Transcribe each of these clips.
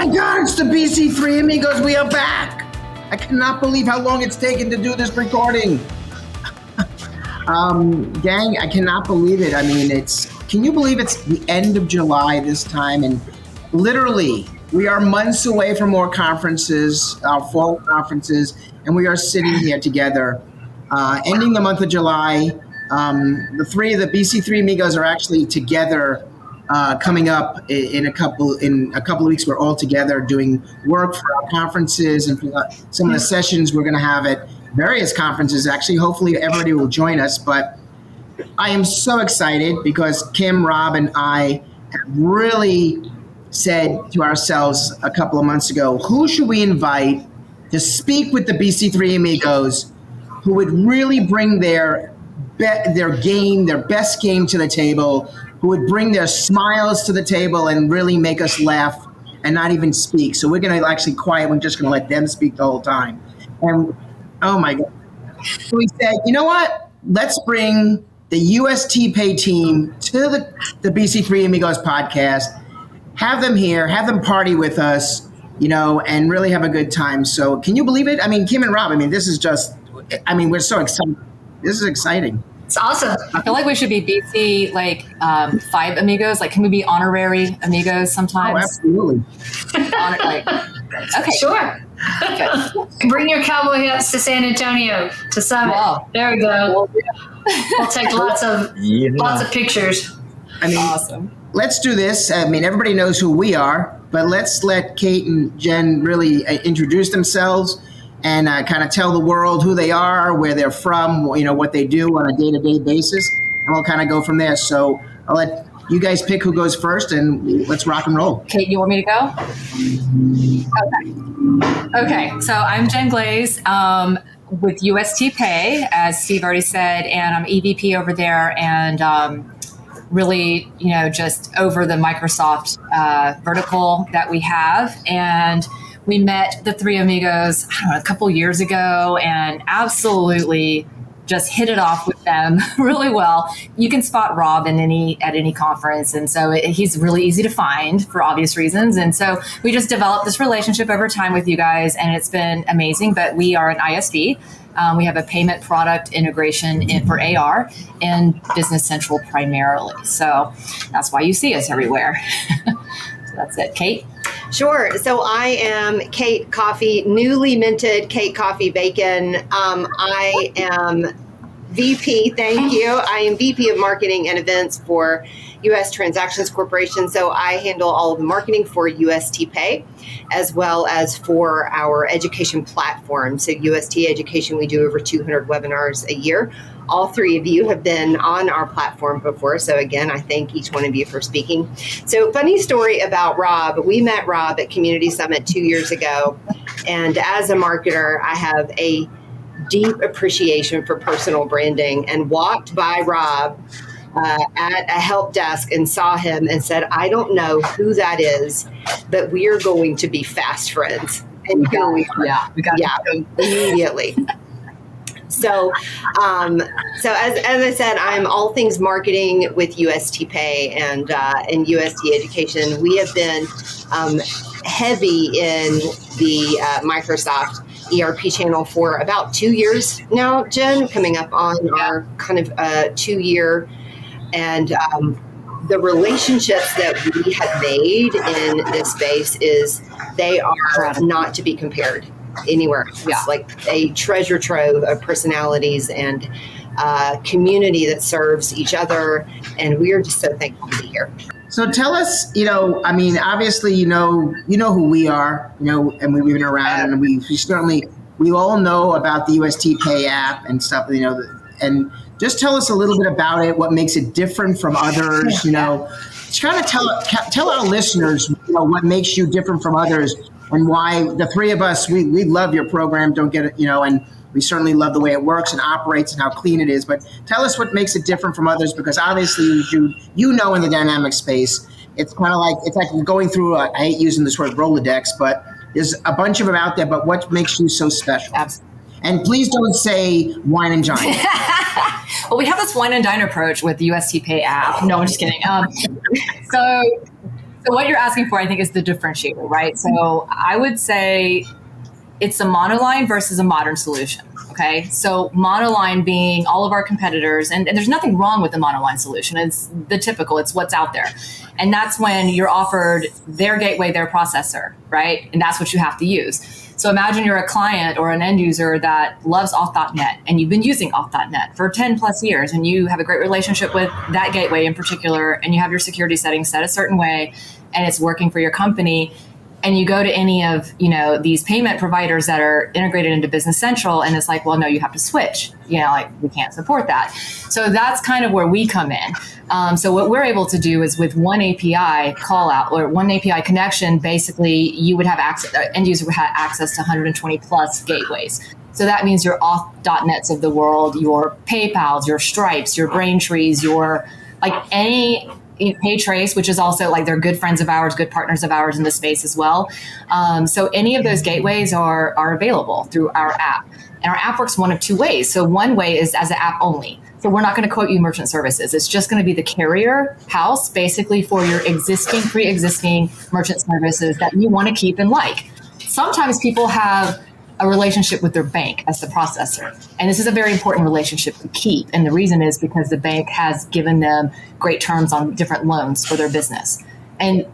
my God, it's the BC3 Amigos. We are back. I cannot believe how long it's taken to do this recording. Gang, I cannot believe it. I mean, can you believe it's the end of July this time? And literally, we are months away from more conferences, our fall conferences, and we are sitting here together, ending the month of July. The three of the BC3 Amigos are actually together coming up in a couple of weeks. We're all together doing work for our conferences and for some of the sessions we're going to have at various conferences. Actually, hopefully everybody will join us. But I am so excited because Kim, Rob, and I have really said to ourselves a couple of months ago, who should we invite to speak with the BC3 Amigos who would really bring their game, their best game to the table, who would bring their smiles to the table and really make us laugh and not even speak. So we're going to actually quiet. We're just going to let them speak the whole time. And oh my God. So we said, you know what? Let's bring the USTPay team to the BC3 Amigos podcast, have them here, have them party with us, and really have a good time. So can you believe it? I mean, Kim and Rob, this is just, we're so excited. This is exciting. It's awesome. I feel like we should be BC 5 Amigos. Like, can we be honorary Amigos sometimes? Oh, absolutely. Okay. Sure. Okay. Bring your cowboy hats to San Antonio to Summit. Wow. There we go. We'll take lots of pictures. Awesome. Let's do this. Everybody knows who we are, but let's let Kate and Jen really introduce themselves and kind of tell the world who they are, where they're from, what they do on a day-to-day basis, and we'll kind of go from there. So I'll let you guys pick who goes first, and let's rock and roll. Kate, you want me to go? Okay. So I'm Jen Glaze with USTPay, as Steve already said, and I'm EVP over there, and really, just over the Microsoft vertical that we have. And we met the three Amigos, a couple years ago, and absolutely just hit it off with them really well. You can spot Rob at any conference, and so he's really easy to find for obvious reasons. And so we just developed this relationship over time with you guys, and it's been amazing. But we are an ISV. We have a payment product integration for AR and Business Central primarily. So that's why you see us everywhere. So that's it. Kate? Sure. So I am Kate Coffee, newly minted Kate Coffee Bacon. I am VP, thank you. I am VP of Marketing and Events for U.S. Transactions Corporation. So I handle all of the marketing for USTPay, as well as for our education platform. So UST Education, we do over 200 webinars a year. All three of you have been on our platform before. So again, I thank each one of you for speaking. So funny story about Rob. We met Rob at Community Summit 2 years ago. And as a marketer, I have a deep appreciation for personal branding, and walked by Rob at a help desk and saw him and said, I don't know who that is, but we are going to be fast friends. And here we are. Yeah, immediately. So as I said, I'm all things marketing with USTPay and UST Education. We have been heavy in the Microsoft ERP channel for about 2 years now, Jen, coming up on our kind of 2 year. And the relationships that we have made in this space they are not to be compared anywhere else. Yeah. Like a treasure trove of personalities and community that serves each other. And we are just so thankful to be here. So tell us, obviously, you know who we are, and we've been around, and we all know about the USTPay app and stuff, and just tell us a little bit about it, what makes it different from others, Just kind of tell our listeners, what makes you different from others, and why the three of us, we love your program, don't get it, and we certainly love the way it works and operates and how clean it is. But tell us what makes it different from others, because obviously, in the dynamic space, it's kind of like, it's like going through, I hate using this word Rolodex, but there's a bunch of them out there. But what makes you so special? Absolutely. And please don't say wine and dine. Well, we have this wine and dine approach with the USTPay app. No, I'm just kidding. So So what you're asking for, I think, is the differentiator, right? So I would say it's a monoline versus a modern solution. Okay. So monoline being all of our competitors, and there's nothing wrong with the monoline solution. It's the typical, it's what's out there. And that's when you're offered their gateway, their processor, right? And that's what you have to use. So imagine you're a client or an end user that loves auth.net and you've been using auth.net for 10 plus years and you have a great relationship with that gateway in particular, and you have your security settings set a certain way and it's working for your company. And you go to any of, these payment providers that are integrated into Business Central, and it's like, well, no, you have to switch. We can't support that. So that's kind of where we come in. So what we're able to do is with one API call out or one API connection, basically you would have access, end user would have access to 120 plus gateways. So that means your auth.nets of the world, your PayPals, your Stripes, your Braintrees, your any PayTrace, which is also they're good friends of ours, good partners of ours in the space as well. So any of those gateways are available through our app. And our app works one of two ways. So one way is as an app only. So we're not going to quote you merchant services. It's just going to be the carrier house basically for your pre-existing merchant services that you want to keep and like. Sometimes people have a relationship with their bank as the processor. And this is a very important relationship to keep. And the reason is because the bank has given them great terms on different loans for their business. And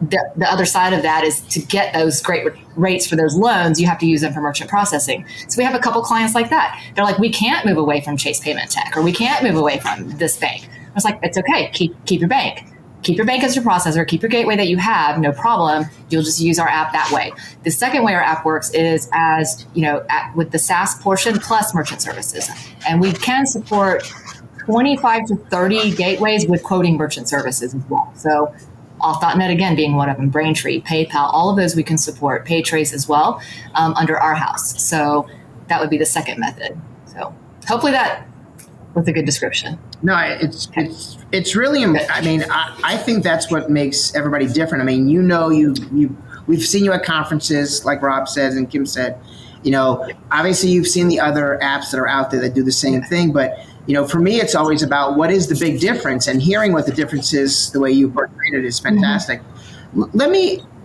the other side of that is to get those great rates for those loans, you have to use them for merchant processing. So we have a couple clients like that. They're like, we can't move away from Chase Payment Tech, or we can't move away from this bank. I was like, it's okay. Keep your bank. Keep your bank as your processor, keep your gateway that you have, no problem. You'll just use our app that way. The second way our app works is as, with the SaaS portion plus merchant services. And we can support 25 to 30 gateways with quoting merchant services as well. So auth.net again being one of them, Braintree, PayPal, all of those we can support, PayTrace as well under our house. So that would be the second method. So hopefully that was a good description. No, it's really. I think that's what makes everybody different. We've seen you at conferences, like Rob says and Kim said. Obviously you've seen the other apps that are out there that do the same thing. But for me, it's always about what is the big difference, and hearing what the difference is. The way you portrayed it is fantastic. Mm-hmm.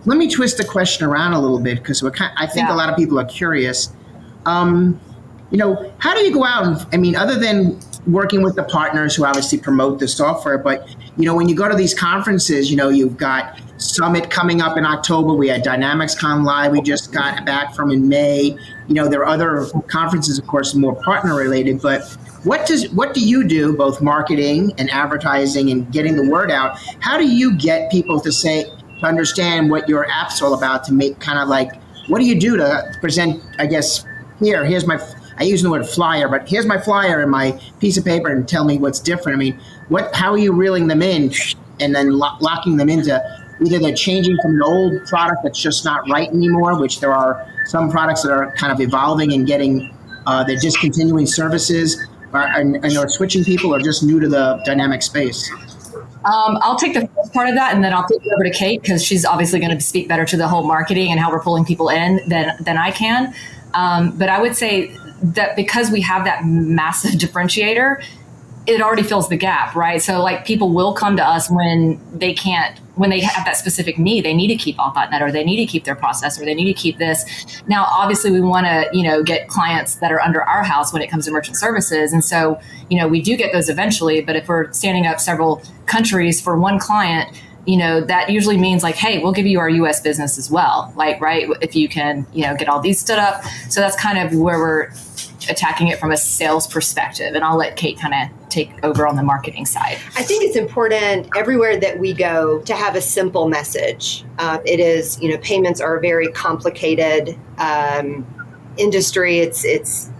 Let me twist the question around a little bit, because I think a lot of people are curious. How do you go out and, other than working with the partners who obviously promote the software, but, when you go to these conferences, you've got Summit coming up in October. We had DynamicsCon Live we just got back from in May. There are other conferences, of course, more partner related, but what do you do, both marketing and advertising and getting the word out? How do you get people to understand what your app's all about, to make what do you do to present, I guess, here's my, I use the word flyer, but here's my flyer and my piece of paper, and tell me what's different. How are you reeling them in and then locking them into either they're changing from an old product that's just not right anymore, which there are some products that are kind of evolving and they're discontinuing services, and they're switching people, or just new to the dynamic space? I'll take the first part of that, and then I'll flip it over to Kate, because she's obviously going to speak better to the whole marketing and how we're pulling people in than I can. But I would say that because we have that massive differentiator, it already fills the gap, right? So people will come to us when they have that specific need. They need to keep auth.net, or they need to keep their processor, they need to keep this. Now, obviously we want to, get clients that are under our house when it comes to merchant services. And so, we do get those eventually, but if we're standing up several countries for one client, that usually means hey, we'll give you our US business as well. Right. If you can, get all these stood up. So that's kind of where we're attacking it from a sales perspective. And I'll let Kate kind of take over on the marketing side. I think it's important everywhere that we go to have a simple message. It is, payments are a very complicated industry. It's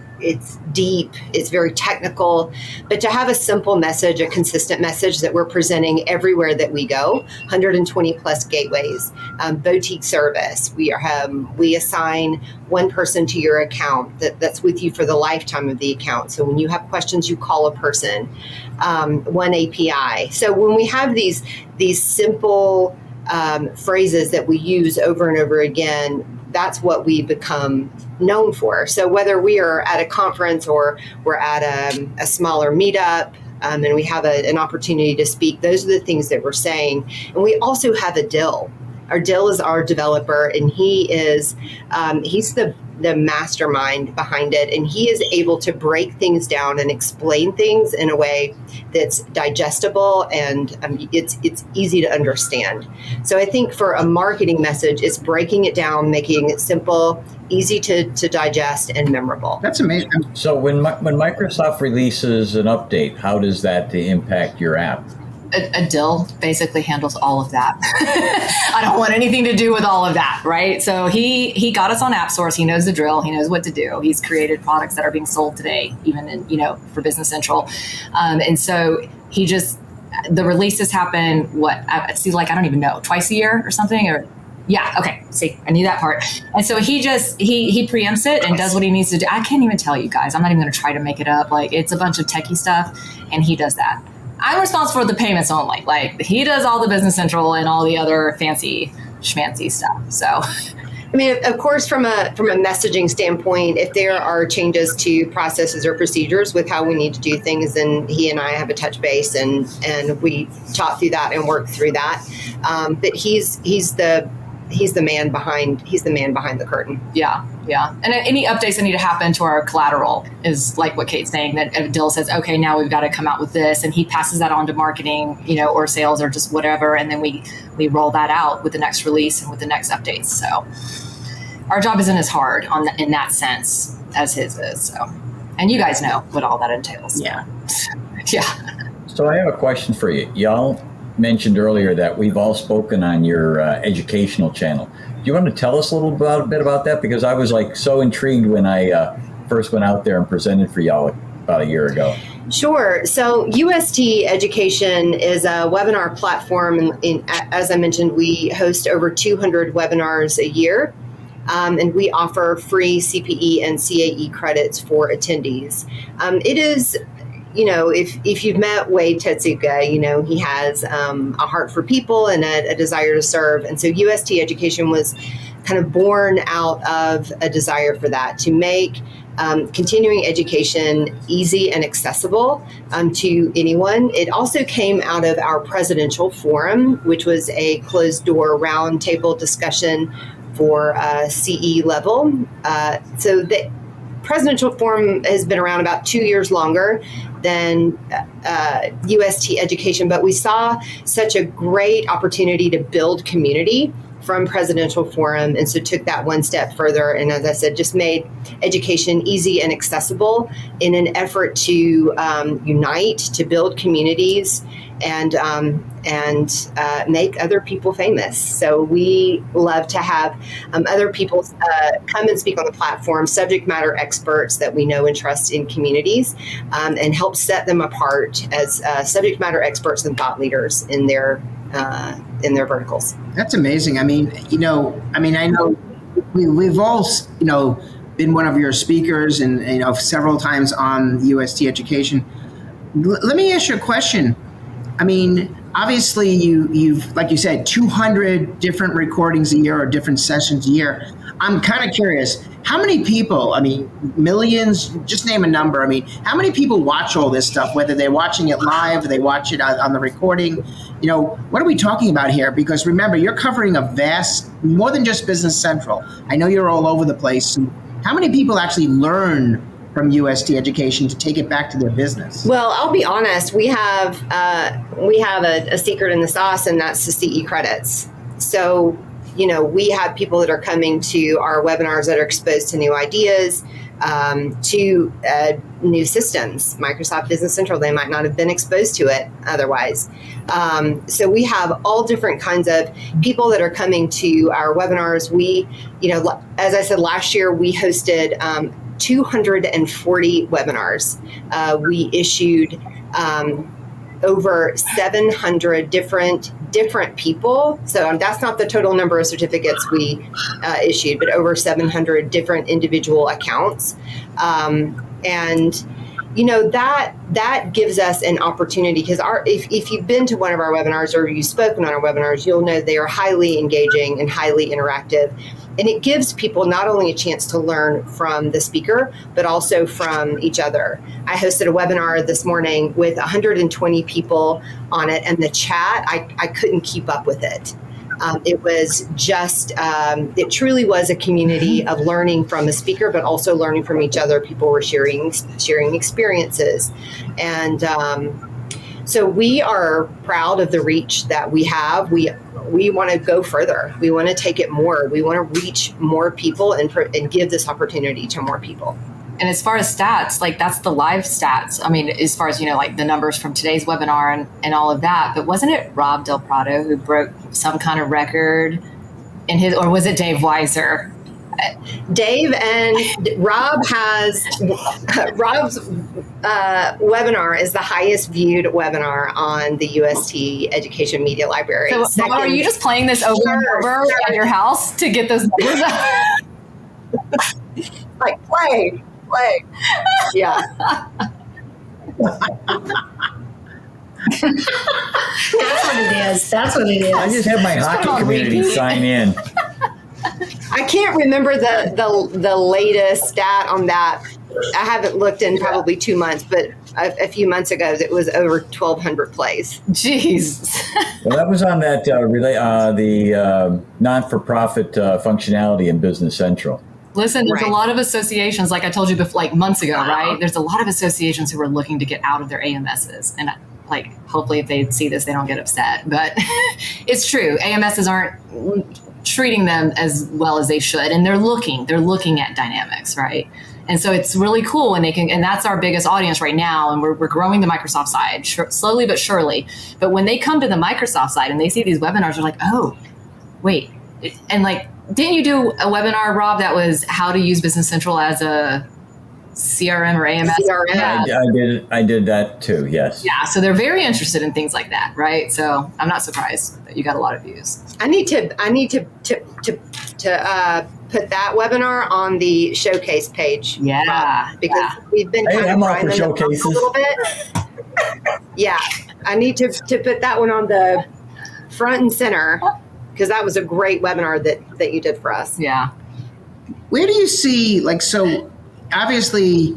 deep, it's very technical, but to have a simple message, a consistent message that we're presenting everywhere that we go, 120 plus gateways, boutique service. We assign one person to your account that's with you for the lifetime of the account. So when you have questions, you call a person, one API. So when we have these simple phrases that we use over and over again, that's what we become known for. So whether we are at a conference or we're at a smaller meetup, and we have an opportunity to speak. Those are the things that we're saying. And we also have a Dill. Our Dill is our developer, and he's the mastermind behind it, and he is able to break things down and explain things in a way that's digestible and it's easy to understand. So I think for a marketing message, it's breaking it down, making it simple, easy to digest, and memorable. That's amazing. So when Microsoft releases an update, how does that impact your app? A Dill basically handles all of that. I don't want anything to do with all of that, right? So he got us on AppSource. He knows the drill. He knows what to do. He's created products that are being sold today, even in, for Business Central. And so the releases happen, I don't even know, twice a year or something, or yeah. Okay. See, I knew that part. And so he preempts it and does what he needs to do. I can't even tell you guys. I'm not even going to try to make it up. Like, it's a bunch of techie stuff, and he does that. I'm responsible for the payments only. Like, he does all the Business Central and all the other fancy schmancy stuff. So, I mean, of course, from a messaging standpoint, if there are changes to processes or procedures with how we need to do things, then he and I have a touch base and we talk through that and work through that. But he's the man behind the curtain. Yeah. And any updates that need to happen to our collateral is like what Kate's saying, that Dill says, okay, now we've got to come out with this, and he passes that on to marketing, or sales or just whatever, and then we roll that out with the next release and with the next updates. So our job isn't as hard in that sense as his is. So, and you guys know what all that entails. Yeah. Yeah. So I have a question for you. Y'all mentioned earlier that we've all spoken on your educational channel. Do you want to tell us a little bit about that? Because I was so intrigued when I first went out there and presented for y'all about a year ago. Sure. So UST Education is a webinar platform. As I mentioned, we host over 200 webinars a year. And we offer free CPE and CAE credits for attendees. It is, if you've met Wade Tetsuka, he has a heart for people and a desire to serve. And so UST Education was kind of born out of a desire for that, to make continuing education easy and accessible to anyone. It also came out of our presidential forum, which was a closed door roundtable discussion for CE level. So the presidential forum has been around about 2 years longer than UST Education, but we saw such a great opportunity to build community from presidential forum, and so took that one step further, and as I said, just made education easy and accessible in an effort to unite, to build communities, and make other people famous. So we love to have other people come and speak on the platform, subject matter experts that we know and trust in communities, and help set them apart as subject matter experts and thought leaders in their verticals. That's amazing. I know we've all, been one of your speakers and, several times on UST Education. Let me ask you a question. Obviously you've, like you said, 200 different recordings a year or different sessions a year. I'm kind of curious, how many people, millions, just name a number. How many people watch all this stuff, whether they're watching it live, or they watch it on the recording? What are we talking about here? Because remember, you're covering a vast, more than just Business Central. I know you're all over the place. How many people actually learn from UST Education to take it back to their business? Well, I'll be honest. We have a secret in the sauce, and that's the CE credits. So, we have people that are coming to our webinars that are exposed to new ideas, to new systems. Microsoft Business Central, they might not have been exposed to it otherwise. So we have all different kinds of people that are coming to our webinars. We, as I said, last year we hosted 240 webinars. We issued over 700 different people. So that's not the total number of certificates we issued, but over 700 different individual accounts. And that that gives us an opportunity, because if you've been to one of our webinars or you've spoken on our webinars, you'll know they are highly engaging and highly interactive. And it gives people not only a chance to learn from the speaker, but also from each other. I hosted a webinar this morning with 120 people on it, and the chat, I couldn't keep up with it. It was just, it truly was a community of learning from a speaker, but also learning from each other. People were sharing experiences. And so we are proud of the reach that we have. We want to go further. We want to take it more. We want to reach more people and give this opportunity to more people. And as far as stats, like that's the live stats. I mean, as far as, like the numbers from today's webinar and all of that, but wasn't it Rob Del Prado who broke some kind of record in his, or was it Dave Weiser? Dave and Rob Rob's webinar is the highest viewed webinar on the UST Education Media Library. So Rob, are you just playing this over and over at your house to get those numbers up? Like play. Yeah. That's what it is. I just have my hockey community sign in. I can't remember the latest stat on that. I haven't looked in probably 2 months, but a few months ago, it was over 1,200 plays. Jeez. Well, that was on that the non-for-profit functionality in Business Central. Listen, there's a lot of associations, like I told you before, like months ago, right? There's a lot of associations who are looking to get out of their AMSs. And like, hopefully if they see this, they don't get upset. But it's true. AMSs aren't treating them as well as they should. And they're looking at dynamics, right? And so it's really cool when they can, and that's our biggest audience right now. And we're growing the Microsoft side slowly but surely. But when they come to the Microsoft side and they see these webinars, they're like, oh, wait. And like, didn't you do a webinar, Rob, that was how to use Business Central as a CRM or AMS? CRM. Yeah. I did that too, yes. Yeah, so they're very interested in things like that, right? So I'm not surprised that you got a lot of views. I need to put that webinar on the showcase page. Yeah. Rob, because we've been kind of trying them a little bit. Yeah, I need to put that one on the front and center, because that was a great webinar that you did for us. Yeah. Where do you see, like, so obviously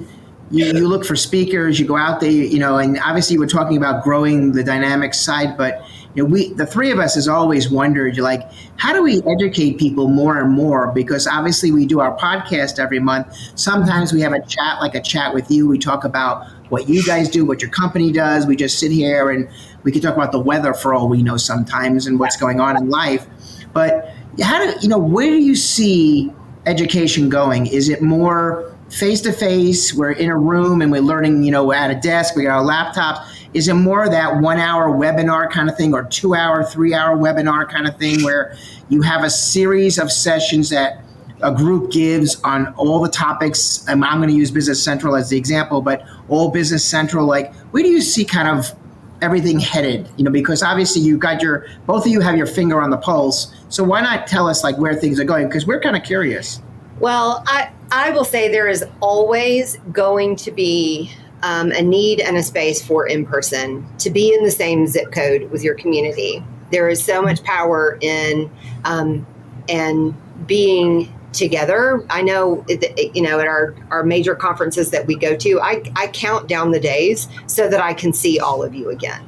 you look for speakers, you go out there, and obviously you were talking about growing the dynamics side, but the three of us has always wondered, like, how do we educate people more and more? Because obviously we do our podcast every month. Sometimes we have a chat with you. We talk about what you guys do, what your company does. We just sit here and we can talk about the weather for all we know sometimes and what's going on in life. But where do you see education going? Is it more face-to-face? We're in a room and we're learning, at a desk, we got our laptops. Is it more that 1 hour webinar kind of thing, or 2 hour, 3 hour webinar kind of thing, where you have a series of sessions that a group gives on all the topics? I'm going to use Business Central as the example, but all Business Central, like, where do you see kind of everything headed? Because obviously both of you have your finger on the pulse. So why not tell us like where things are going? Because we're kind of curious. Well, I will say there is always going to be a need and a space for in-person, to be in the same zip code with your community. There is so much power in and being together. I know, at our major conferences that we go to, I count down the days so that I can see all of you again,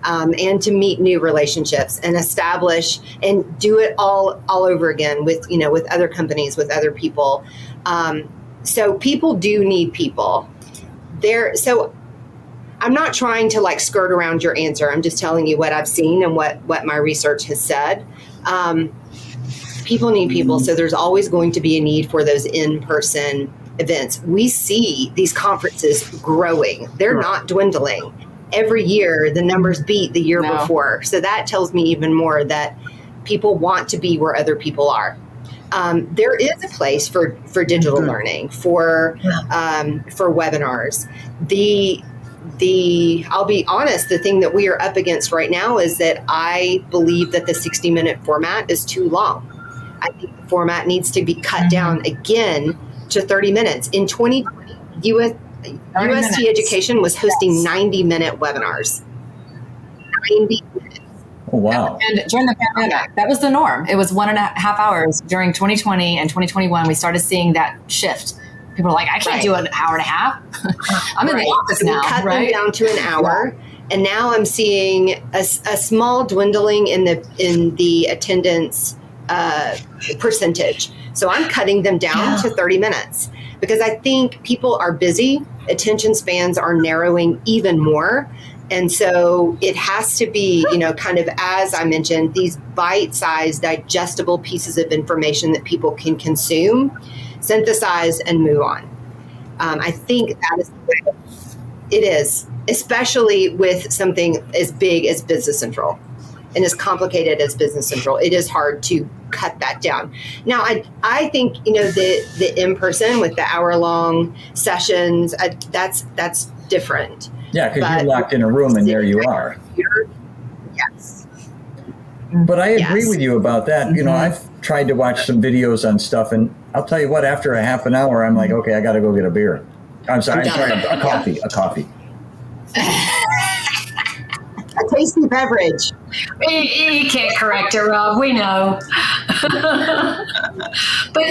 and to meet new relationships and establish and do it all over again with other companies, with other people. So people do need people. So I'm not trying to like skirt around your answer. I'm just telling you what I've seen and what my research has said. People need people. So there's always going to be a need for those in-person events. We see these conferences growing. They're not dwindling. Every year, the numbers beat the year before. So that tells me even more that people want to be where other people are. There is a place for digital learning, for webinars. I'll be honest, the thing that we are up against right now is that I believe that the 60-minute format is too long. I think the format needs to be cut down again to 30 minutes. In 2020, UST Education was hosting 90-minute webinars. 90 minutes. Oh, wow. And during the pandemic, that was the norm. It was 1.5 hours during 2020 and 2021. We started seeing that shift. People are like, I can't do an hour and a half. I'm in the office now. We cut them down to an hour. And now I'm seeing a small dwindling in the attendance percentage. So I'm cutting them down to 30 minutes because I think people are busy. Attention spans are narrowing even more. And so it has to be, kind of, as I mentioned, these bite-sized, digestible pieces of information that people can consume, synthesize, and move on. I think that is the way it is, especially with something as big as Business Central and as complicated as Business Central. It is hard to cut that down. Now, I think, the in-person with the hour-long sessions, that's different. Yeah, because you're locked in a room and there you are. Yes. But I agree with you about that. Mm-hmm. I've tried to watch some videos on stuff, and I'll tell you what, after a half an hour, I'm like, okay, I got to go get a beer. I'm sorry, a coffee. A tasty beverage. You can't correct it, Rob. We know. But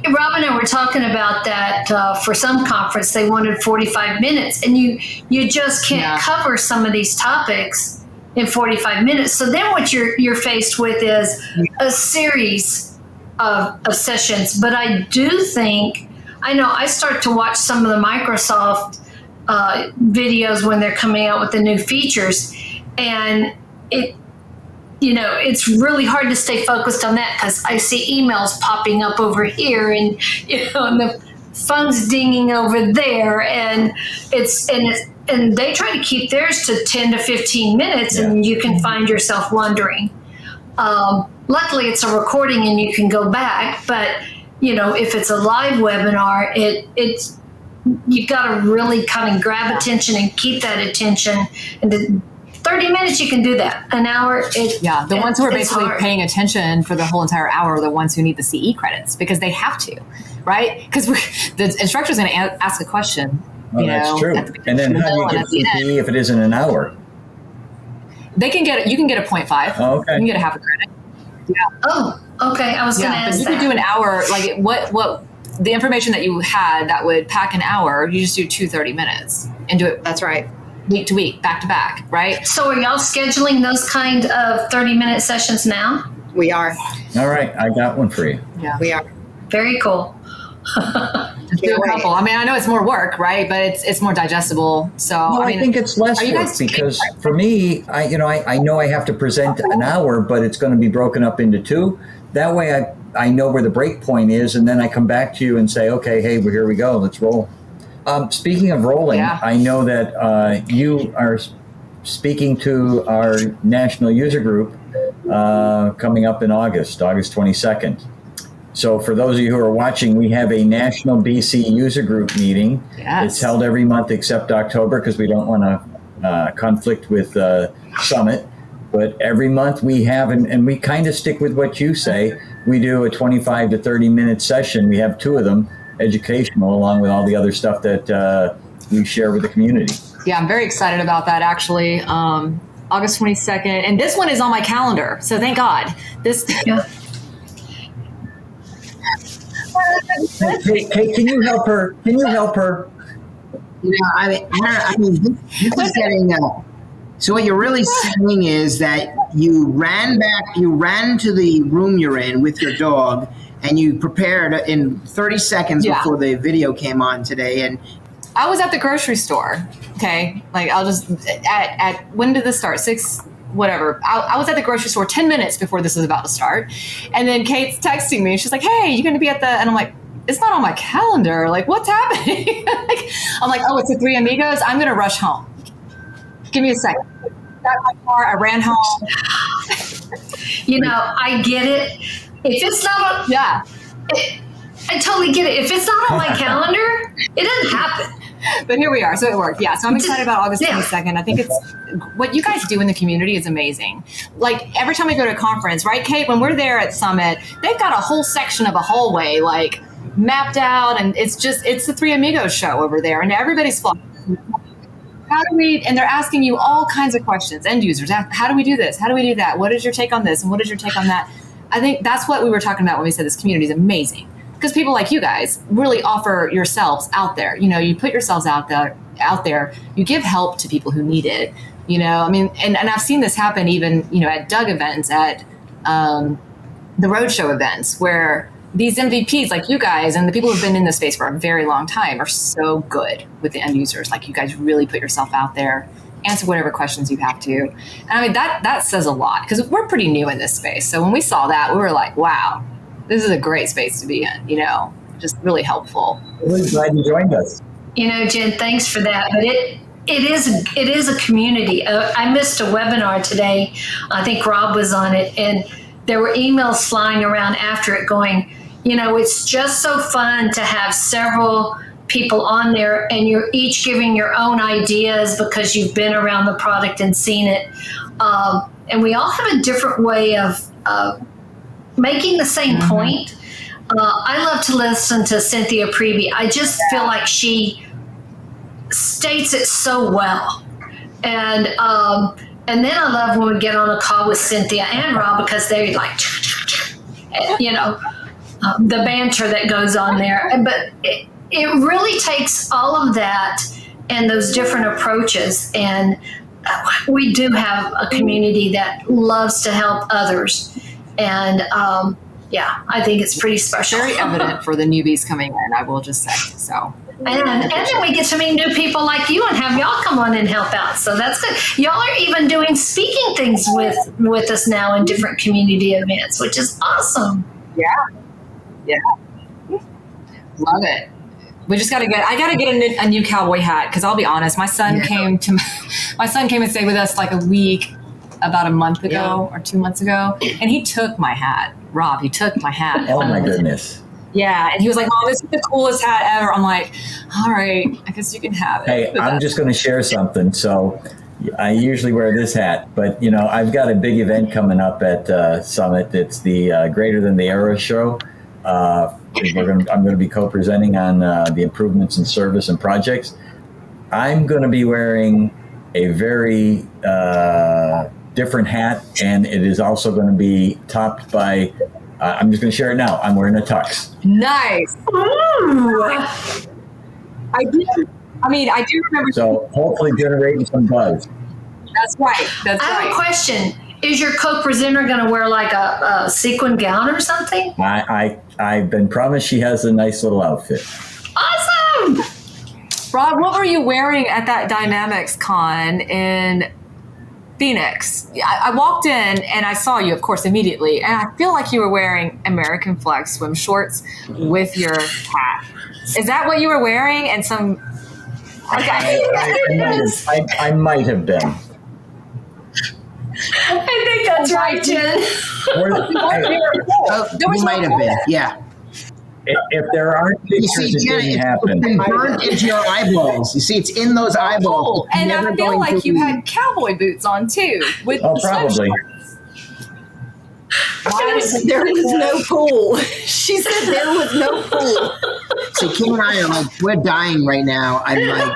Rob and I were talking about that for some conference. They wanted 45 minutes, and you just can't cover some of these topics in 45 minutes. So then what you're faced with is a series of sessions. But I do think, I start to watch some of the Microsoft videos when they're coming out with the new features, and it's really hard to stay focused on that because I see emails popping up over here and the phone's dinging over there, and they try to keep theirs to 10 to 15 minutes, and you can find yourself wondering. Luckily, it's a recording and you can go back, but if it's a live webinar, it's you've got to really kind of grab attention and keep that attention. And 30 minutes, you can do that. An hour, the ones who are basically paying attention for the whole entire hour are the ones who need the CE credits because they have to, right? Because the instructor is going to ask a question. That's true. And then how do you get CE if it isn't an hour? You can get a 0.5. Oh, okay. You can get a half a credit. Yeah. Oh, okay. I was going to ask you that. You could do an hour, like what the information that you had that would pack an hour, you just do 30 minutes and do it. That's right. Week to week, back to back, right? So are y'all scheduling those kind of 30-minute sessions now? We are. All right. I got one for you. Yeah, we are. Very cool. Do a couple. I know it's more work, right? But it's more digestible. So I think it's less work because for me, I know I have to present an hour, but it's going to be broken up into 2. That way I know where the break point is, and then I come back to you and say, okay, hey, well, here we go. Let's roll. Speaking of rolling, I know that you are speaking to our national user group coming up in August 22nd. So for those of you who are watching, we have a national BC user group meeting. Yes. It's held every month except October because we don't want to conflict with Summit. But every month we have, and we kind of stick with what you say, we do a 25 to 30 minute session. We have 2 of them, educational, along with all the other stuff that we share with the community. Yeah, I'm very excited about that, actually. August 22nd. And this one is on my calendar, so thank God. Kate, can you help her? I mean, this is getting... So what you're really saying is that you ran to the room you're in with your dog, and you prepared in 30 seconds before the video came on today. And I was at the grocery store. Okay, like I'll just at when did this start? 6, whatever. I was at the grocery store 10 minutes before this was about to start, and then Kate's texting me. She's like, "Hey, you going to be at the?" And I'm like, "It's not on my calendar. Like, what's happening?" I'm like, "Oh, it's the 3 Amigos. I'm going to rush home. Give me a second." Got my car. I ran home. I get it. If it's not on, I totally get it. If it's not on my calendar, it doesn't happen. But here we are. So it worked. Yeah. So I'm excited about August 22nd. I think it's what you guys do in the community is amazing. Like every time we go to a conference, right, Kate, when we're there at Summit, they've got a whole section of a hallway, like mapped out, and it's the Three Amigos show over there, and everybody's flocking. And they're asking you all kinds of questions, end users. How do we do this? How do we do that? What is your take on this? And what is your take on that? I think that's what we were talking about when we said this community is amazing, because people like you guys really offer yourselves out there. You put yourselves out there, you give help to people who need it. I mean, and I've seen this happen even, at Doug events, at the roadshow events, where these MVPs like you guys and the people who've been in this space for a very long time are so good with the end users. Like, you guys really put yourself out there, answer whatever questions you have to. And I mean, that says a lot, because we're pretty new in this space. So when we saw that, we were like, wow, this is a great space to be in, just really helpful. Really glad you joined us. Jen, thanks for that. But it is a community. I missed a webinar today. I think Rob was on it, and there were emails flying around after it going, it's just so fun to have several people on there, and you're each giving your own ideas because you've been around the product and seen it. And we all have a different way of making the same point. I love to listen to Cynthia Preby. I just feel like she states it so well. And then I love when we get on a call with Cynthia and Rob, because they're like, the banter that goes on there. But it really takes all of that and those different approaches. And we do have a community that loves to help others. And I think it's pretty special. Very evident for the newbies coming in, I will just say. So. And then we get to meet new people like you and have y'all come on and help out. So that's good. Y'all are even doing speaking things with us now in different community events, which is awesome. Yeah. Love it. We just I got to get a new cowboy hat, because I'll be honest, my son came and stayed with us like a week, about a month ago or 2 months ago, and he took my hat. Rob, he took my hat. Oh my goodness. Yeah, and he was like, "Mom, this is the coolest hat ever." I'm like, "All right, I guess you can have it." Hey, I'm just going to share something. So I usually wear this hat, but I've got a big event coming up at Summit. It's the Greater Than the Era show. I'm going to be co-presenting on the improvements in service and projects. I'm going to be wearing a very different hat, and it is also going to be topped by. I'm just going to share it now. I'm wearing a tux. Nice. Ooh. I do remember. So hopefully generating some buzz. That's right. I have a question. Is your co-presenter going to wear like a sequin gown or something? I've been promised she has a nice little outfit. Awesome. Rob, what were you wearing at that Dynamics Con in Phoenix? I walked in and I saw you, of course, immediately, and I feel like you were wearing American flag swim shorts with your hat. Is that what you were wearing? And some... I might have been. I think that's right, Jen. You might have been, yeah. If there aren't pictures, it didn't happen. It's burned into your eyeballs. You see, it's in those eyeballs. Cool. And I feel like you had cowboy boots on too. With probably. There was no pool. She said there was no pool. See, Kim and I are like, we're dying right now. I'm like,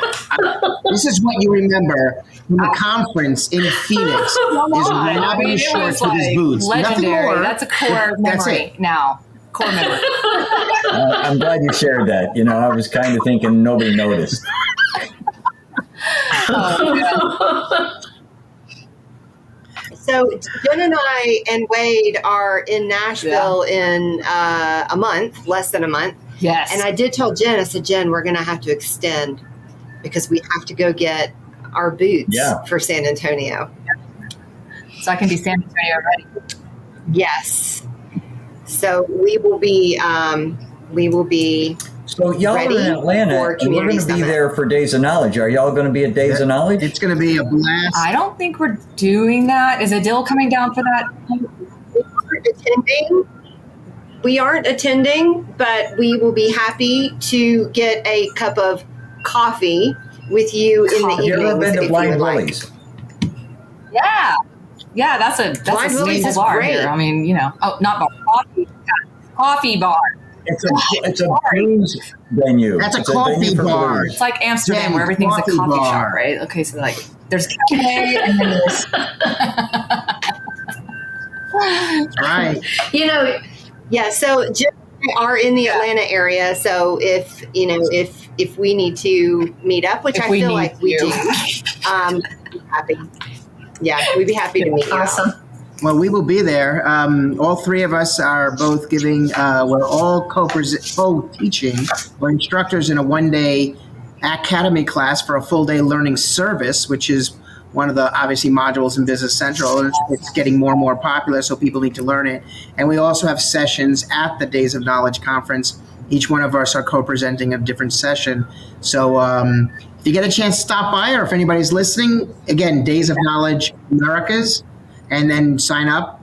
this is what you remember from the conference in Phoenix is Robbie shorts with his boots. Legendary. Nothing more. That's a core memory now. Core memory. I'm glad you shared that. I was kind of thinking nobody noticed. So Jen and I and Wade are in Nashville in a month, less than a month. Yes. And I did tell Jen, I said, Jen, we're going to have to extend because we have to go get our boots for San Antonio. So I can be San Antonio ready. Yes. So we will be So y'all are in Atlanta, and we're going to be there for Days of Knowledge. Are y'all going to be at Days of Knowledge? It's going to be a blast. I don't think we're doing that. Is Adil coming down for that? We aren't attending, but we will be happy to get a cup of coffee with you in the evening. Have you ever been to Blind Willie's? Yeah. Yeah, that's a Blind Willie's staple is bar great. here. I mean, not bar, coffee bar. It's a booze venue. That's a It's coffee venue for bar. booze. It's like Amsterdam, Yeah, where everything's a coffee coffee bar. shop, right? Okay, so like there's cafe and then there's Right. You know, Yeah, so Jim and I are in the Atlanta area, so if we need to meet up, which If I we feel need like we to. do, we'd be happy. Yeah, we'd be happy to meet you. awesome. Well, we will be there. All three of us are both giving, we're all co-teaching. We're instructors in a one-day academy class for a full-day learning service, which is one of the, obviously, modules in Business Central. It's getting more and more popular, so people need to learn it. And we also have sessions at the Days of Knowledge conference. Each one of us are co-presenting a different session. So if you get a chance to stop by, or if anybody's listening, again, Days of Knowledge Americas, and then sign up.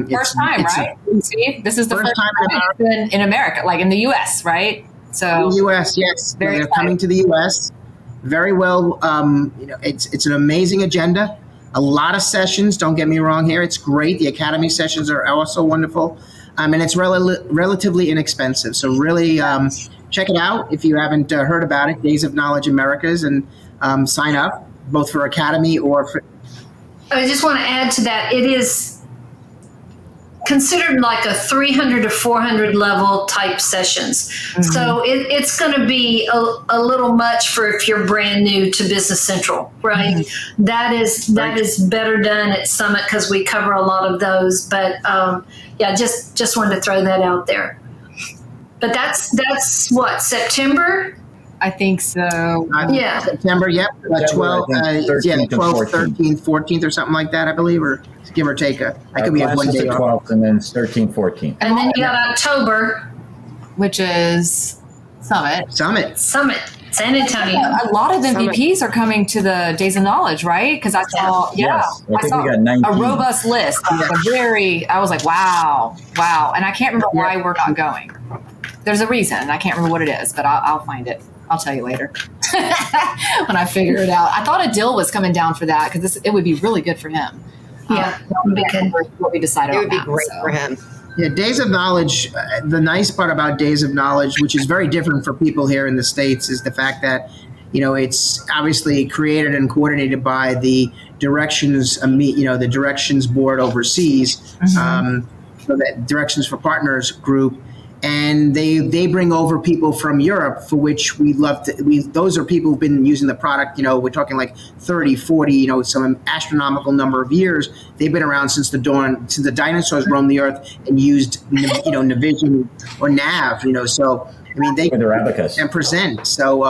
first time, right? See, this is the First time in America, like in the U.S., right? So in the U.S., yes. Very They're coming to the U.S. Very well. It's an amazing agenda. A lot of sessions. Don't get me wrong here. It's great. The academy sessions are also wonderful. And it's relatively inexpensive. So really check it out if you haven't heard about it, Days of Knowledge Americas, and sign up both for academy or for. I just want to add to that. It is considered like a 300 to 400 level type sessions. Mm-hmm. So it's going to be a little much for if you're brand new to Business Central, right? Mm-hmm. That is better done at Summit because we cover a lot of those. But yeah, just wanted to throw that out there. But that's what, September? I think so. Yeah. September, yep. 12, 13th, 12th, 13th, 14th, or something like that, I believe, or give or take. I could be have one Classes day the off. 12th, and then it's 13th, 14th. And then you got October, Which is Summit. Summit. San Antonio. A lot of MVPs are coming to the Days of Knowledge, right? Because I saw, Yes. I I think saw we got 19. a robust list. I was like, wow. And I can't remember why we're not going. There's a reason. I can't remember what it is, but I'll find it. I'll tell you later when I figure it out. I thought Adil was coming down for that because it would be really good for him. Yeah, because what we decided It on would be that, great so. for him. Yeah, Days of Knowledge, the nice part about Days of Knowledge, which is very different for people here in the States, is the fact that, it's obviously created and coordinated by the Directions, the Directions Board overseas, Mm-hmm. so that Directions for Partners group. And they bring over people from Europe, for which we love to. Those are people who've been using the product. We're talking like 30, 40, some astronomical number of years. They've been around since the dawn, since the dinosaurs roamed the earth and used, Navision or Nav. So I mean, they With their abacus. and present. So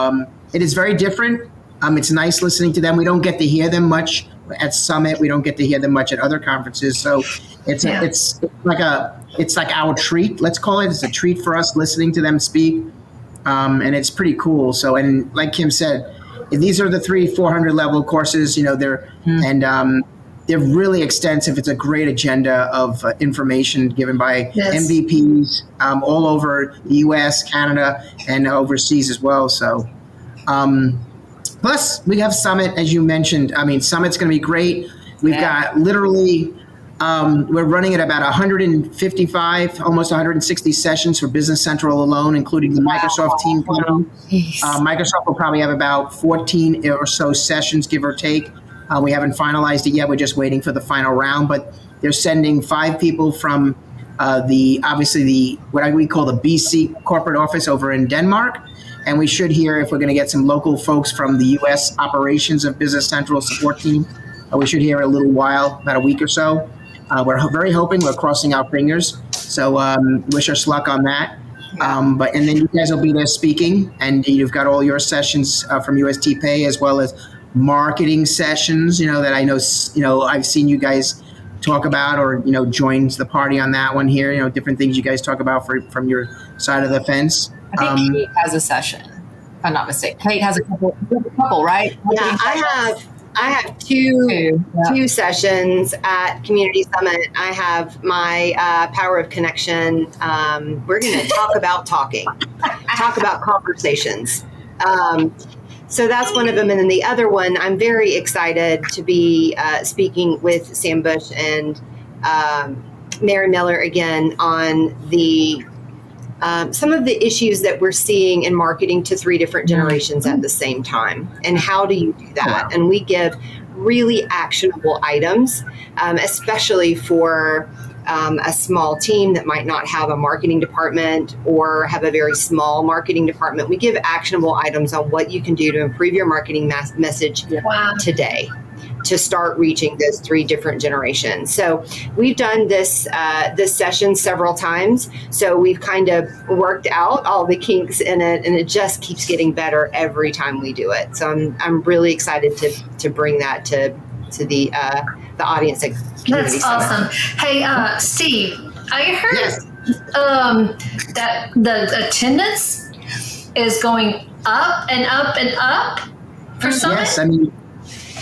it is very different. It's nice listening to them. We don't get to hear them much at Summit. We don't get to hear them much at other conferences. So it's like our treat. Let's call it. It's a treat for us listening to them speak, and it's pretty cool. So, and like Kim said, these are the 400 level courses. They're they're really extensive. It's a great agenda of information given by MVPs all over the U.S., Canada, and overseas as well. So. Plus, we have Summit, as you mentioned. I mean, Summit's going to be great. We've got literally, we're running at about 155, almost 160 sessions for Business Central alone, including the Microsoft team panel. Microsoft will probably have about 14 or so sessions, give or take. We haven't finalized it yet. We're just waiting for the final round, but they're sending 5 people from what we call the BC corporate office over in Denmark. And we should hear if we're going to get some local folks from the U.S. operations of Business Central support team. We should hear in a little while, about a week or so. We're very hoping. We're crossing our fingers. So wish us luck on that. And then you guys will be there speaking, and you've got all your sessions from USTPay as well as marketing sessions. That I know. I've seen you guys talk about, or joins the party on that one here. Different things you guys talk about from your side of the fence. I think Kate has a session, if I'm not mistaken. Kate has a couple, right? Yeah, I have two sessions at Community Summit. I have my Power of Connection. We're going to talk about talk about conversations. So that's one of them. And then the other one, I'm very excited to be speaking with Sam Bush and Mary Miller again on the some of the issues that we're seeing in marketing to 3 different generations at the same time. And how do you do that? And we give really actionable items, especially for a small team that might not have a marketing department or have a very small marketing department. We give actionable items on what you can do to improve your marketing message today to start reaching those 3 different generations. So we've done this session several times. So we've kind of worked out all the kinks in it, and it just keeps getting better every time we do it. So I'm really excited to bring that to the audience at Community That's Summit. awesome. Hey, Steve, I heard Yes. that the attendance is going up and up and up for Summit. Yes, I mean,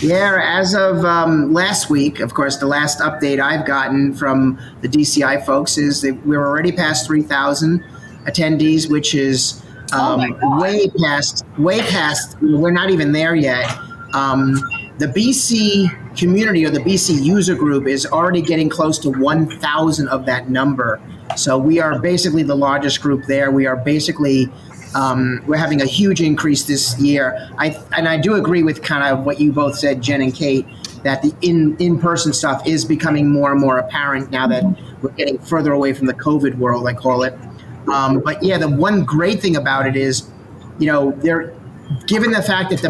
yeah, as of last week, of course, the last update I've gotten from the DCI folks is that we're already past 3,000 attendees, which is way past, we're not even there yet. The BC community or the BC user group is already getting close to 1,000 of that number. So we are basically the largest group there. We are basically we're having a huge increase this year. I do agree with kind of what you both said, Jen and Kate, that the in-person stuff is becoming more and more apparent now that we're getting further away from the COVID world, I call it. But yeah, the one great thing about it is, given the fact that the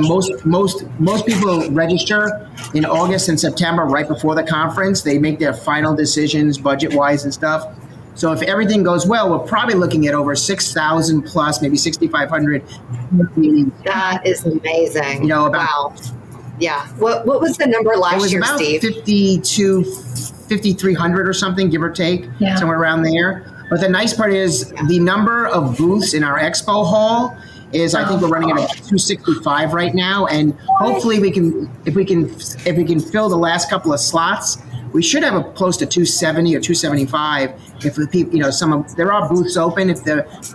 most people register in August and September, right before the conference, they make their final decisions budget-wise and stuff. So if everything goes well, we're probably looking at over 6,000 plus, maybe 6,500. That is amazing. About, wow. Yeah. What was the number last year, Steve? It was about 5,300 or something, give or take, somewhere around there. But the nice part is the number of booths in our expo hall is, I think we're running at 265 right now, and hopefully if we can fill the last couple of slots, we should have a close to 270 or 275. If the people, there are booths open if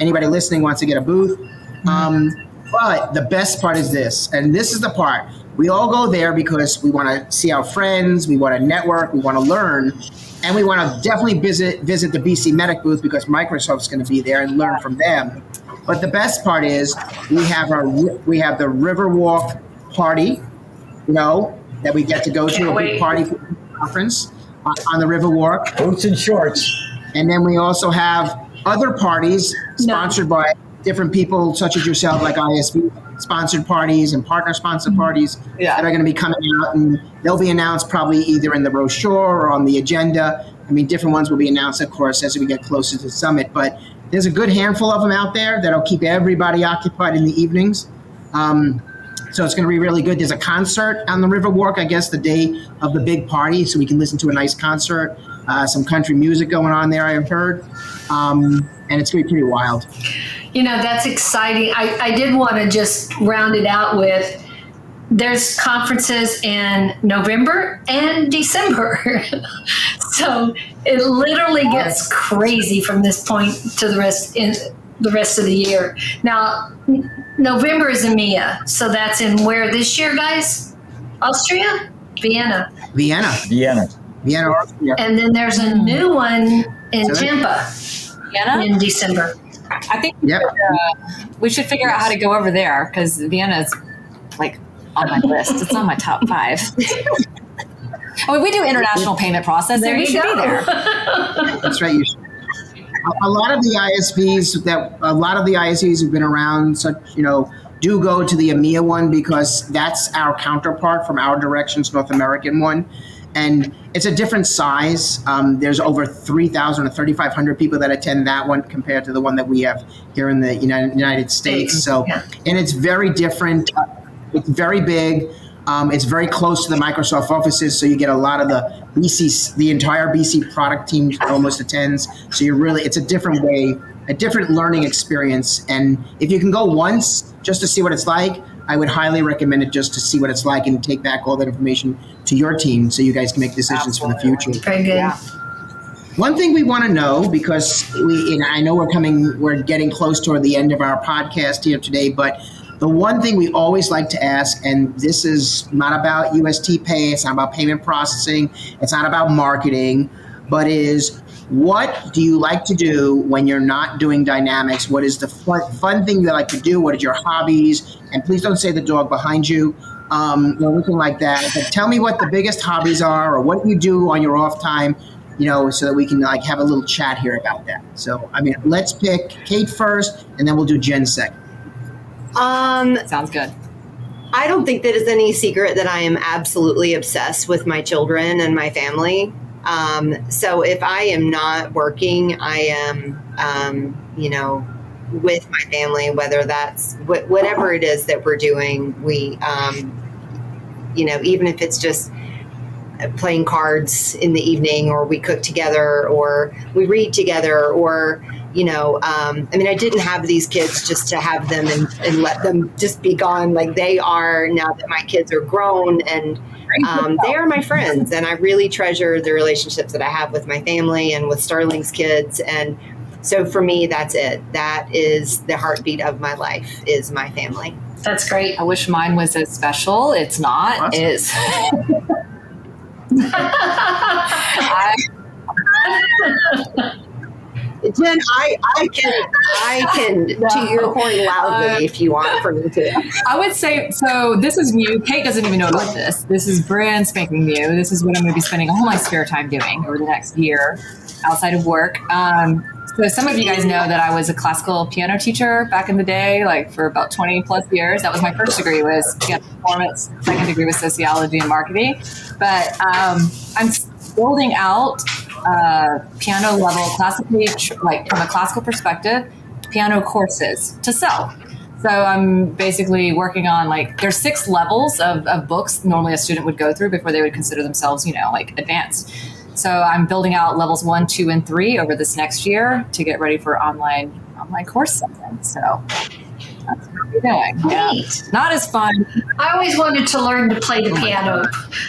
anybody listening wants to get a booth. But the best part is this, and this is the part. We all go there because we want to see our friends, we want to network, we want to learn, and we want to definitely visit the BC Medic booth because Microsoft's going to be there and learn from them. But the best part is we have the Riverwalk party, that we get to go to, a big party for the conference on the Riverwalk. Boots and shorts. And then we also have other parties sponsored by different people such as yourself, like ISV sponsored parties and partner sponsored parties that are going to be coming out, and they'll be announced probably either in the brochure or on the agenda. I mean, different ones will be announced, of course, as we get closer to the summit, but there's a good handful of them out there that'll keep everybody occupied in the evenings. So it's going to be really good. There's a concert on the Riverwalk, I guess, the day of the big party, so we can listen to a nice concert. Some country music going on there, I've heard. And it's going to be pretty wild. That's exciting. I did want to just round it out with, there's conferences in November and December. So it literally gets crazy from this point to the rest of the year. Now, November is EMEA. So that's in where this year, guys? Austria? Vienna, Austria. And then there's a new one in Tampa Vienna? in December. I think we should figure out how to go over there because Vienna is like on my list. It's on my top 5. We do international payment processing. We should be there. That's right. You should. A lot of the ISVs who've been around, do go to the EMEA one because that's our counterpart from our directions, North American one. And it's a different size. There's over 3,000 or 3,500 people that attend that one compared to the one that we have here in the United States. So, and it's very different. It's very big. It's very close to the Microsoft offices, so you get a lot of the entire BC product team almost attends. So it's a different way, a different learning experience. And if you can go once just to see what it's like, I would highly recommend it just to see what it's like and take back all that information to your team so you guys can make decisions for the future. Very good. Yeah. One thing we want to know, because I know we're getting close toward the end of our podcast here today, but the one thing we always like to ask, and this is not about USTPay, it's not about payment processing, it's not about marketing, but is what do you like to do when you're not doing dynamics? What is the fun thing you like to do? What are your hobbies? And please don't say the dog behind you, or anything like that. But tell me what the biggest hobbies are, or what you do on your off time, so that we can like have a little chat here about that. So, let's pick Kate first, and then we'll do Jen second. Sounds good. I don't think that it's any secret that I am absolutely obsessed with my children and my family. So if I am not working, I am, with my family, whether that's whatever it is that we're doing. We, even if it's just playing cards in the evening, or we cook together, or we read together, or I didn't have these kids just to have them and let them just be gone like they are now that my kids are grown, and they are my friends, and I really treasure the relationships that I have with my family and with Sterling's kids. And so for me, that's it. That is the heartbeat of my life, is my family. That's great. I wish mine was as special. It's not. Awesome. It's Jen, I can toot your horn loudly if you want for me to. I would say, so this is new. Kate doesn't even know about this. This is brand spanking new. This is what I'm going to be spending all my spare time doing over the next year outside of work. So some of you guys know that I was a classical piano teacher back in the day, like for about 20 plus years. That was my first degree, was piano performance. Second degree was sociology and marketing. But I'm building out piano level, classically, like from a classical perspective, piano courses to sell. So I'm basically working on there's 6 levels of books normally a student would go through before they would consider themselves, advanced. So I'm building out levels 1, 2, and 3 over this next year to get ready for online course selling. So that's what we're doing. Yeah. Not as fun. I always wanted to learn to play the piano.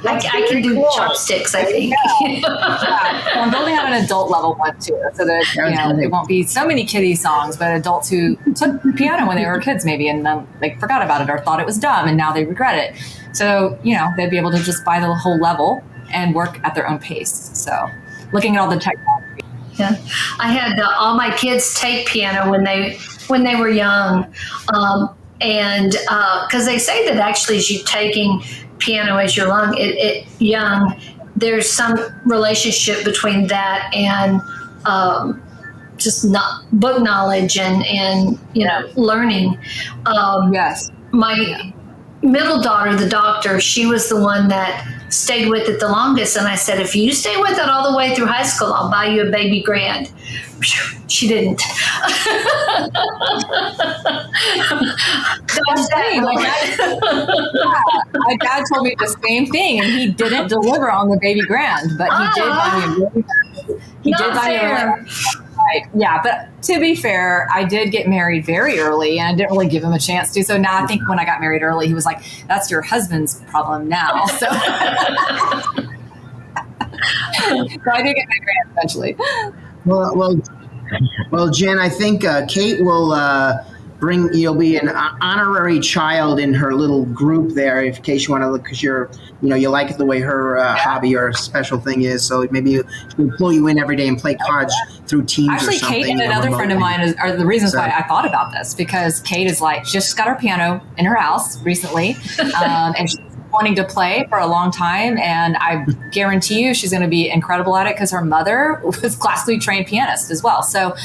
I can do chopsticks, I think. Yeah. So I'm building out an adult level one too, so that there won't be so many kiddie songs, but adults who took the piano when they were kids maybe and then forgot about it or thought it was dumb and now they regret it. So they'd be able to just buy the whole level and work at their own pace. So looking at all the technology. Yeah, I had all my kids take piano when they were young, and because they say that actually as you're taking piano as you're young, there's some relationship between that and just not book knowledge and learning. Yes, my middle daughter, the doctor, she was the one that stayed with it the longest, and I said, if you stay with it all the way through high school, I'll buy you a baby grand. She didn't. My dad told me the same thing, and he didn't deliver on the baby grand, but he did buy me a really he did buy me a right. Yeah, but to be fair, I did get married very early, and I didn't really give him a chance to. So now I think when I got married early, he was like, "That's your husband's problem now." So, so I did get my grand eventually. Well, Jen, I think Kate will you'll be an honorary child in her little group there, in case you want to look, because you like it the way her hobby or special thing is. So maybe she'll pull you in every day and play cards through Teams. Actually, or something. Kate and another friend of mine are the reasons why I thought about this, because Kate is she just got her piano in her house recently, and she's wanting to play for a long time, and I guarantee you she's going to be incredible at it because her mother was classically trained pianist as well. So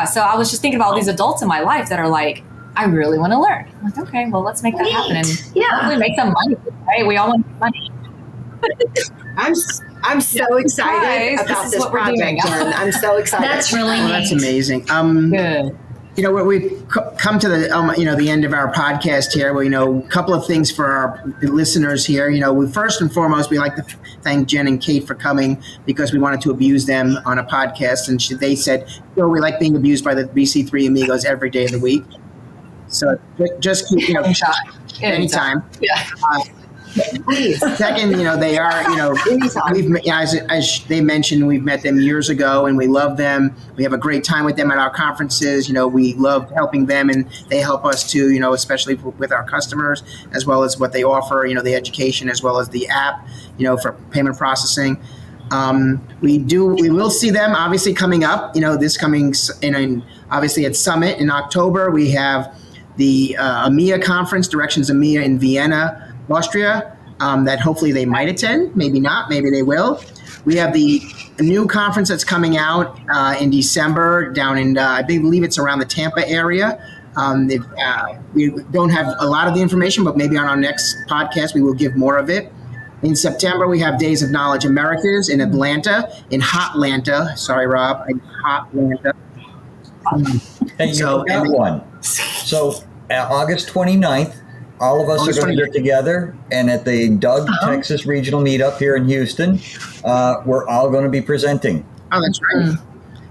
so I was just thinking about all these adults in my life that are I really want to learn. I'm like, okay, well, let's make that happen and hopefully make some money, right? We all want money. I'm so excited about this project, Jen. I'm so excited. That's really neat. That's amazing. Good. We've come to the the end of our podcast here. Well, a couple of things for our listeners here. We first and foremost, we like to thank Jen and Kate for coming, because we wanted to abuse them on a podcast, and they said, we like being abused by the BC3 Amigos every day of the week. So just keep anytime. Yeah. Second, they are, as they mentioned, we've met them years ago and we love them. We have a great time with them at our conferences. We love helping them, and they help us too, especially with our customers, as well as what they offer, the education, as well as the app, for payment processing. We will see them obviously coming up. This coming obviously at Summit in October. We have the EMEA conference, Directions EMEA in Vienna, Austria. That hopefully they might attend, maybe not, maybe they will. We have the new conference that's coming out in December down in, I believe it's around the Tampa area. We don't have a lot of the information, but maybe on our next podcast, we will give more of it. In September, we have Days of Knowledge Americas in Atlanta, in Hotlanta. Sorry, Rob, in Hotlanta. Hey, you got one. So August 29th, all of us are going to get together, and at the Doug Texas Regional Meetup here in Houston, we're all going to be presenting. Oh, that's right.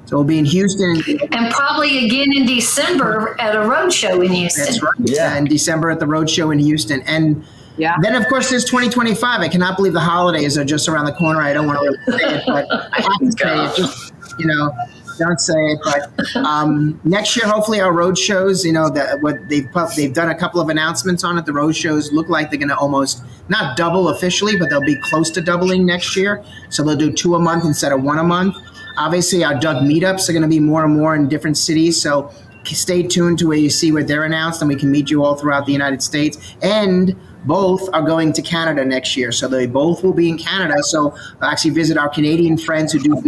So we'll be in Houston. And probably again in December at a roadshow in Houston. That's right. Yeah. In December at the roadshow in Houston. And then, of course, there's 2025. I cannot believe the holidays are just around the corner. I don't want to really say it, but I have to say it. Just, don't say it. But next year, hopefully, our road shows, what they've done a couple of announcements on it. The road shows look like they're going to almost not double officially, but they'll be close to doubling next year. So they'll do 2 a month instead of 1 a month. Obviously, our Doug meetups are going to be more and more in different cities. So stay tuned to where you see where they're announced, and we can meet you all throughout the United States. And both are going to Canada next year. So they both will be in Canada. So I'll actually visit our Canadian friends who do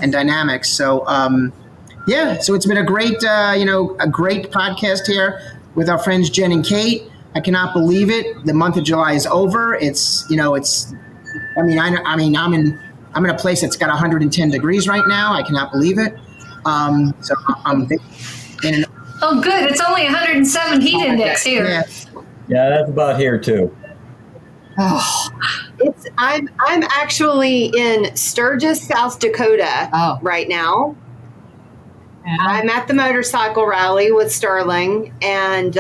and dynamics. So, so it's been a great, a great podcast here with our friends Jen and Kate. I cannot believe it. The month of July is over. I'm in a place that's got 110 degrees right now. I cannot believe it. Oh, good. It's only 107 heat index here. Yeah, that's about here too. I'm actually in Sturgis, South Dakota right now. Yeah. I'm at the motorcycle rally with Sterling and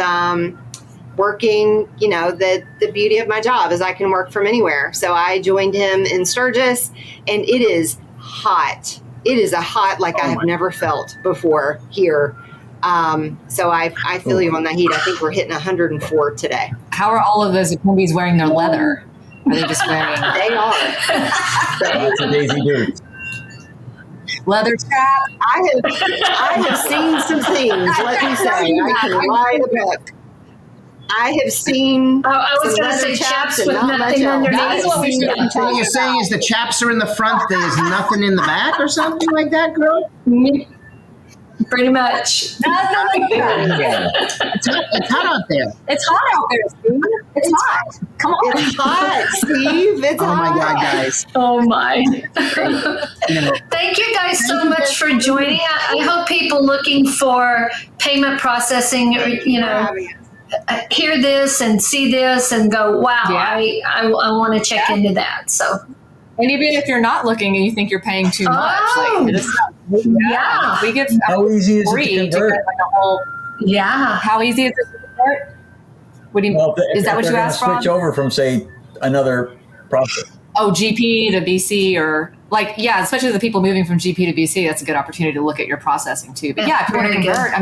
working, the beauty of my job is I can work from anywhere. So I joined him in Sturgis, and it is hot. It is a hot like I have never felt before here. So I feel you on that heat. I think we're hitting 104 today. How are all of those attendees wearing their leather? Are they just wearing? They are. That's a Daisy Dude. Leather strap. I have seen some things. Let me say, I can write a book. I have seen. I was going to say chaps with nothing underneath. What you're saying is the chaps are in the front, there's nothing in the back, or something like that, girl? Pretty much. It's hot out there. It's hot out there, Steve. It's hot. Come on. It's hot, Steve. It's hot. Oh, my God, guys. Oh, my. Thank you guys so much for joining. I hope people looking for payment processing, hear this and see this and go, wow, I want to check into that. So. And even if you're not looking and you think you're paying too much, we give how easy is it to convert? How easy is it to convert? What do you? Well, is that what you asked for? Switch over from say another process. Oh, GP to BC or especially the people moving from GP to BC. That's a good opportunity to look at your processing too. But if you want to convert,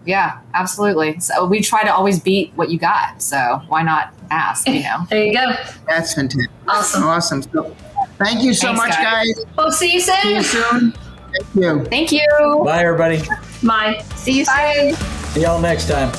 yeah, absolutely. So we try to always beat what you got. So why not ask, There you go. That's fantastic. Awesome. So, thank you so much, guys. We'll see you soon. See you soon. Thank you. Thank you. Bye, everybody. Bye. See you soon. Bye. See y'all next time.